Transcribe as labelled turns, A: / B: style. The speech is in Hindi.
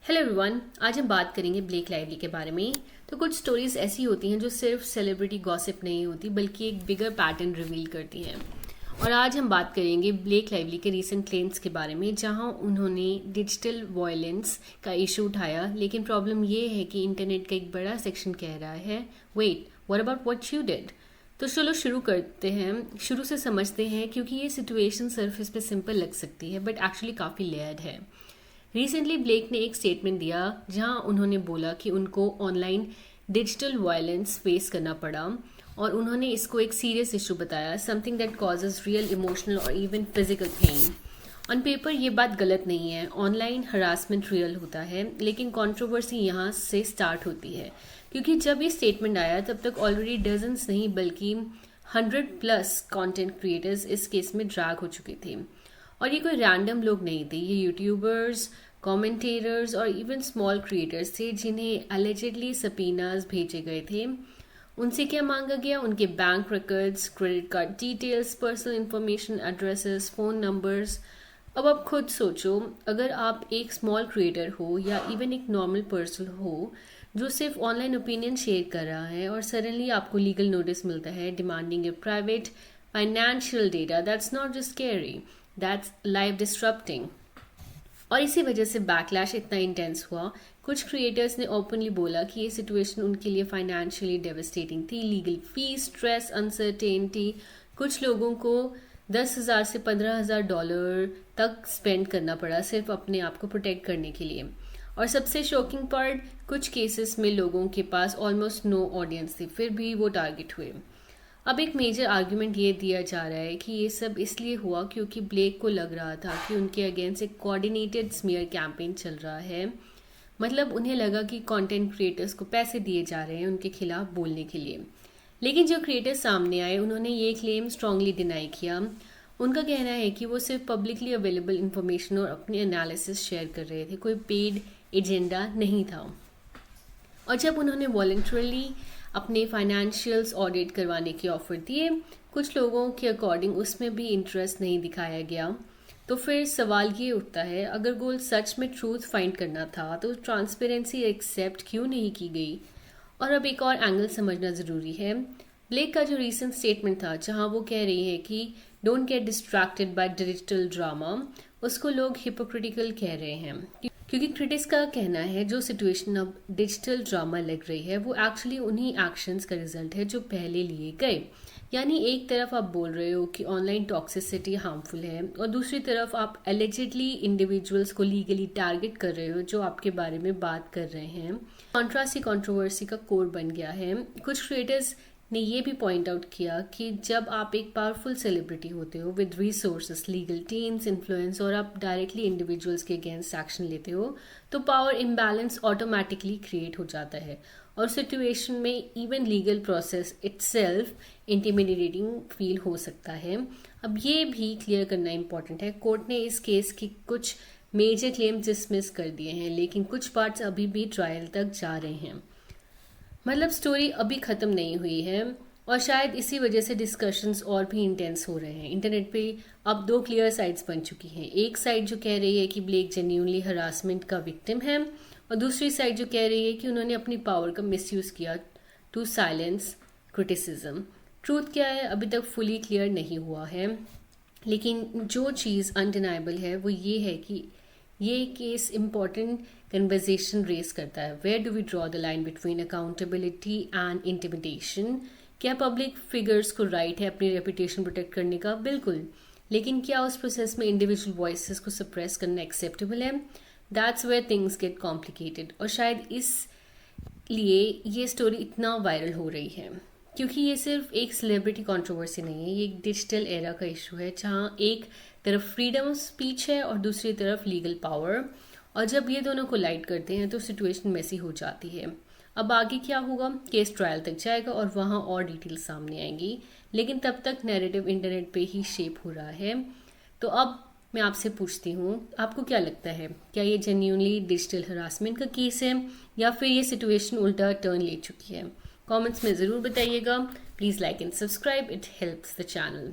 A: हेलो एवरीवन, आज हम बात करेंगे ब्लेक लाइवली के बारे में। तो कुछ स्टोरीज ऐसी होती हैं जो सिर्फ सेलिब्रिटी गॉसिप नहीं होती बल्कि एक बिगर पैटर्न रिवील करती हैं। और आज हम बात करेंगे ब्लेक लाइवली के रीसेंट क्लेम्स के बारे में, जहां उन्होंने डिजिटल वायलेंस का इशू उठाया। लेकिन प्रॉब्लम ये है कि इंटरनेट का एक बड़ा सेक्शन कह रहा है, wait, what about what you did. तो चलो शुरू करते हैं, शुरू से समझते हैं, क्योंकि ये सिचुएशन सरफेस पे सिंपल लग सकती है बट एक्चुअली काफ़ी लेयर्ड है। रिसेंटली ब्लेक ने एक स्टेटमेंट दिया जहां उन्होंने बोला कि उनको ऑनलाइन डिजिटल वायलेंस फेस करना पड़ा और उन्होंने इसको एक सीरियस इशू बताया, something that causes real emotional और even physical pain. On paper ये बात गलत नहीं है, ऑनलाइन हरासमेंट रियल होता है, लेकिन कंट्रोवर्सी यहाँ से स्टार्ट होती है क्योंकि जब ये स्टेटमेंट आया तब तक ऑलरेडी डजन्स नहीं बल्कि 100+ कंटेंट क्रिएटर्स इस केस में ड्रैग हो चुके थे। और ये कोई रैंडम लोग नहीं थे, ये यूट्यूबर्स, कमेंटेटर्स और इवन स्मॉल क्रिएटर्स थे जिन्हें एलिजिडली सबीनाज भेजे गए थे। उनसे क्या मांगा गया? उनके bank records, credit card details, personal information, addresses, phone numbers. अब आप खुद सोचो, अगर आप एक स्मॉल क्रिएटर हो या इवन एक नॉर्मल पर्सन हो जो सिर्फ ऑनलाइन ओपिनियन शेयर कर रहा है और सडनली आपको लीगल नोटिस मिलता है demanding a private financial data, that's not just scary, that's life disrupting. और इसी वजह से बैकलैश इतना इंटेंस हुआ। कुछ क्रिएटर्स ने ओपनली बोला कि ये सिचुएशन उनके लिए फाइनेंशियली डेवस्टेटिंग थी, लीगल फीस, स्ट्रेस, अनसर्टेनिटी। कुछ लोगों को 10,000 से $15,000 तक स्पेंड करना पड़ा सिर्फ अपने आप को प्रोटेक्ट करने के लिए। और सबसे शॉकिंग पार्ट, कुछ केसेस में लोगों के पास ऑलमोस्ट नो ऑडियंस थी, फिर भी वो टारगेट हुए। अब एक मेजर आर्ग्यूमेंट ये दिया जा रहा है कि ये सब इसलिए हुआ क्योंकि ब्लेक को लग रहा था कि उनके अगेंस्ट एक कोऑर्डिनेटेड स्मीयर कैंपेन चल रहा है। मतलब उन्हें लगा कि कंटेंट क्रिएटर्स को पैसे दिए जा रहे हैं उनके खिलाफ बोलने के लिए। लेकिन जो क्रिएटर्स सामने आए उन्होंने ये क्लेम स्ट्रांगली डिनाई किया। उनका कहना है कि वो सिर्फ पब्लिकली अवेलेबल इंफॉर्मेशन और अपनी एनालिसिस शेयर कर रहे थे, कोई पेड एजेंडा नहीं था। और जब उन्होंने वॉलंटरली अपने फाइनेंशियल्स ऑडिट करवाने के ऑफर दिए, कुछ लोगों के अकॉर्डिंग उसमें भी इंटरेस्ट नहीं दिखाया गया। तो फिर सवाल ये उठता है, अगर गोल सच में ट्रूथ फाइंड करना था तो ट्रांसपेरेंसी एक्सेप्ट क्यों नहीं की गई? और अब एक और एंगल समझना ज़रूरी है। ब्लेक का जो रीसेंट स्टेटमेंट था जहां वो कह रही है कि don't get distracted by digital drama, उसको लोग हिपोक्रिटिकल कह रहे हैं क्योंकि क्रिटिक्स का कहना है जो सिचुएशन अब डिजिटल ड्रामा लग रही है वो एक्चुअली उन्हीं एक्शंस का रिजल्ट है जो पहले लिए गए। यानी एक तरफ आप बोल रहे हो कि ऑनलाइन टॉक्सिसिटी हार्मफुल है और दूसरी तरफ आप एलिजिडली इंडिविजुअल्स को लीगली टारगेट कर रहे हो जो आपके बारे में बात कर रहे हैं। कॉन्ट्रास्ट ही कंट्रोवर्सी का कोर बन गया है। कुछ क्रिएटर्स ने ये भी पॉइंट आउट किया कि जब आप एक पावरफुल सेलिब्रिटी होते हो with resources, legal teams, influence और आप डायरेक्टली इंडिविजुअल्स के अगेंस्ट एक्शन लेते हो तो पावर इम्बैलेंस ऑटोमेटिकली क्रिएट हो जाता है और सिचुएशन में even legal process itself intimidating feel हो सकता है। अब ये भी क्लियर करना इम्पॉर्टेंट है, कोर्ट ने इस केस की कुछ मेजर क्लेम डिसमिस कर दिए हैं लेकिन कुछ पार्ट्स अभी भी ट्रायल तक जा रहे हैं। मतलब स्टोरी अभी ख़त्म नहीं हुई है और शायद इसी वजह से डिस्कशंस और भी इंटेंस हो रहे हैं। इंटरनेट पे अब दो क्लियर साइड्स बन चुकी हैं, एक साइड जो कह रही है कि ब्लेक जेन्युइनली हरासमेंट का विक्टिम है और दूसरी साइड जो कह रही है कि उन्होंने अपनी पावर का मिसयूज़ किया टू साइलेंस क्रिटिसिज्म। ट्रूथ क्या है अभी तक फुली क्लियर नहीं हुआ है, लेकिन जो चीज़ अनडिनाइबल है वो ये है कि ये केस इम्पॉर्टेंट कन्वर्जेशन रेस करता है। Where do we draw the line between accountability and intimidation? क्या पब्लिक फिगर्स को राइट है अपनी रेपुटेशन प्रोटेक्ट करने का? बिल्कुल, लेकिन क्या उस प्रोसेस में इंडिविजुअल वॉइसेस को सप्रेस करना एक्सेप्टेबल है? That's where things get complicated. और शायद इसलिए ये स्टोरी इतना वायरल हो रही है क्योंकि ये सिर्फ एक सेलिब्रिटी कंट्रोवर्सी नहीं है, ये एक डिजिटल एरा का इशू है जहाँ एक तरफ फ्रीडम ऑफ स्पीच है और दूसरी तरफ लीगल पावर। और जब ये दोनों कोलाइड करते हैं तो सिचुएशन मेसी हो जाती है। अब आगे क्या होगा? केस ट्रायल तक जाएगा और वहाँ और डिटेल्स सामने आएंगी, लेकिन तब तक नैरेटिव इंटरनेट पे ही शेप हो रहा है। तो अब मैं आपसे पूछती हूँ, आपको क्या लगता है, क्या ये जेन्युइनली डिजिटल हरासमेंट का केस है या फिर ये सिचुएशन उल्टा टर्न ले चुकी है? कमेंट्स में ज़रूर बताइएगा। Please like and subscribe, it helps the channel.